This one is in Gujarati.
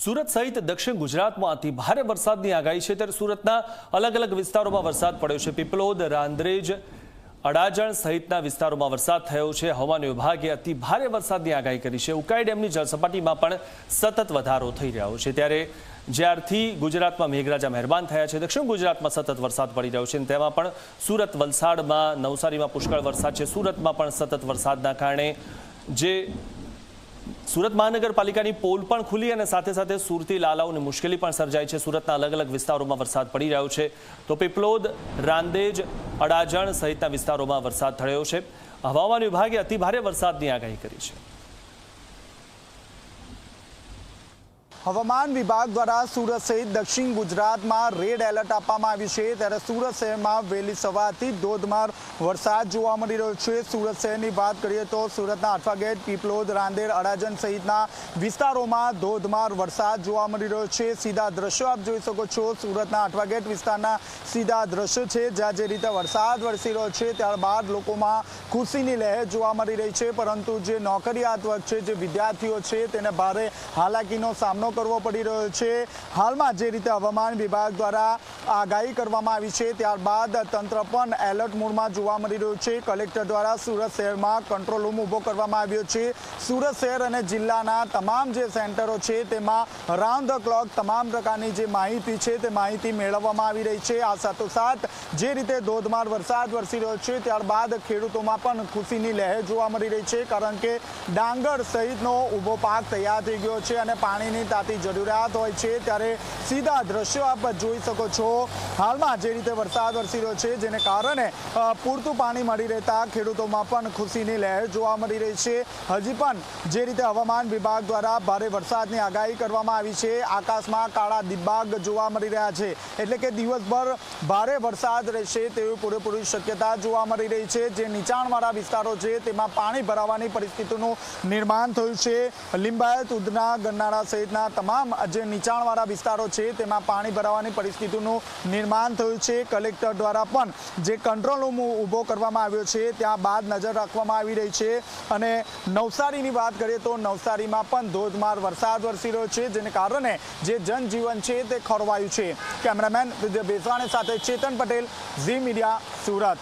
સુરત સહિત દક્ષિણ ગુજરાતમાં અતિ ભારે વરસાદની આગાહી છે ત્યારે સુરતના અલગ અલગ વિસ્તારોમાં વરસાદ પડ્યો છે। પીપલોદ, રાંદ્રેજ, અડાજણ સહિતના વિસ્તારોમાં વરસાદ થયો છે। હવામાન વિભાગે અતિ ભારે વરસાદની આગાહી કરી છે। ઉકાઈ ડેમની જળસપાટીમાં પણ સતત વધારો થઈ રહ્યો છે। ત્યારે જ્યારથી ગુજરાતમાં મેઘરાજા મહેરબાન થયા છે, દક્ષિણ ગુજરાતમાં સતત વરસાદ પડી રહ્યો છે અને તેમાં પણ સુરત, વલસાડમાં, નવસારીમાં પુષ્કળ વરસાદ છે। સુરતમાં પણ સતત વરસાદના કારણે જે સુરત મહાનગરપાલિકાની પોલ પણ ખુલી અને સાથે સાથે સુરતી લાલાઓને મુશ્કેલી પણ સર્જાઈ છે। સુરતના અલગ અલગ વિસ્તારોમાં વરસાદ પડી રહ્યો છે તો પીપલોદ, રાંદેજ, અડાજણ સહિતના વિસ્તારોમાં વરસાદ થયો છે। હવામાન વિભાગે અતિ ભારે વરસાદની આગાહી કરી છે। હવામાન વિભાગ દ્વારા સુરત સહિત દક્ષિણ ગુજરાતમાં રેડ એલર્ટ આપવામાં આવ્યું છે। ત્યારે સુરત શહેરમાં વહેલી સવારથી ધોધમાર વરસાદ જોવા મળી રહ્યો છે। સુરત શહેરની વાત કરીએ તો સુરતના અઠવાગેટ, પીપલોદ, રાંદેર, અડાજણ સહિતના વિસ્તારોમાં ધોધમાર વરસાદ જોવા મળી રહ્યો છે। સીધા દ્રશ્યો આપ જોઈ શકો છો, સુરતના અઠવાગેટ વિસ્તારના સીધા દ્રશ્યો છે, જ્યાં જે રીતે વરસાદ વરસી રહ્યો છે ત્યારબાદ લોકોમાં ખુશીની લહેર જોવા મળી રહી છે। પરંતુ જે નોકરિયાત વર્ગ છે, જે વિદ્યાર્થીઓ છે, તેને ભારે હાલાકીનો સામનો કરવો પડી રહ્યો છે। હાલમાં જે રીતે હવામાન વિભાગ દ્વારા આગાહી કરવામાં આવી છે ત્યારબાદ તંત્ર પણ એલર્ટ મોડમાં જોવા મળી રહ્યું છે। કલેક્ટર દ્વારા સુરત શહેરમાં કંટ્રોલ રૂમ ઊભો કરવામાં આવ્યો છે। સુરત શહેર અને જિલ્લાના તમામ જે સેન્ટરો છે તેમાં રાઉન્ડ ધ ક્લોક તમામ પ્રકારની જે માહિતી છે તે માહિતી મેળવવામાં આવી રહી છે। આ સાથોસાથ જે રીતે ધોધમાર વરસાદ વરસી રહ્યો છે ત્યારબાદ ખેડૂતોમાં પણ ખુશીની લહેર જોવા મળી રહી છે, કારણ કે ડાંગર સહિતનો ઊભો પાક તૈયાર થઈ ગયો છે અને પાણીની જરૂરિયાત હોય છે। ત્યારે સીધા દ્રશ્યો આપ જોઈ શકો છો। હાલમાં જે રીતે વરસાદ વરસી રહ્યો છે જેને કારણે પૂરતું પાણી મળી રહેતા ખેડૂતોમાં પણ ખુશીની લહેર જોવા મળી રહી છે। હજી પણ જે રીતે હવામાન વિભાગ દ્વારા ભારે વરસાદની આગાહી કરવામાં આવી છે, આકાશમાં કાળા દિબાગ જોવા મળી રહ્યા છે, એટલે કે દિવસભર ભારે વરસાદ રહેશે તેવી પૂરેપૂરી શક્યતા જોવા મળી રહી છે। જે નીચાણવાળા વિસ્તારો છે તેમાં પાણી ભરાવાની પરિસ્થિતિનું નિર્માણ થયું છે। લિંબાયત, ઉધના, ગરનાળા સહિતના તમામ જે નીચાણવાળા વિસ્તારો છે તેમાં પાણી ભરાવાની પરિસ્થિતિનું નિર્માણ થયું છે। કલેક્ટર દ્વારા પણ જે કંટ્રોલ રૂમ ઊભો કરવામાં આવ્યો છે ત્યાં બાદ નજર રાખવામાં આવી રહી છે। અને નવસારીની વાત કરીએ તો નવસારીમાં પણ ધોધમાર વરસાદ વરસી રહ્યો છે, જેને કારણે જે જનજીવન છે તે ખોરવાયું છે। કેમેરામેન વિજય બેસવાણી સાથે ચેતન પટેલ, ઝી મીડિયા, સુરત।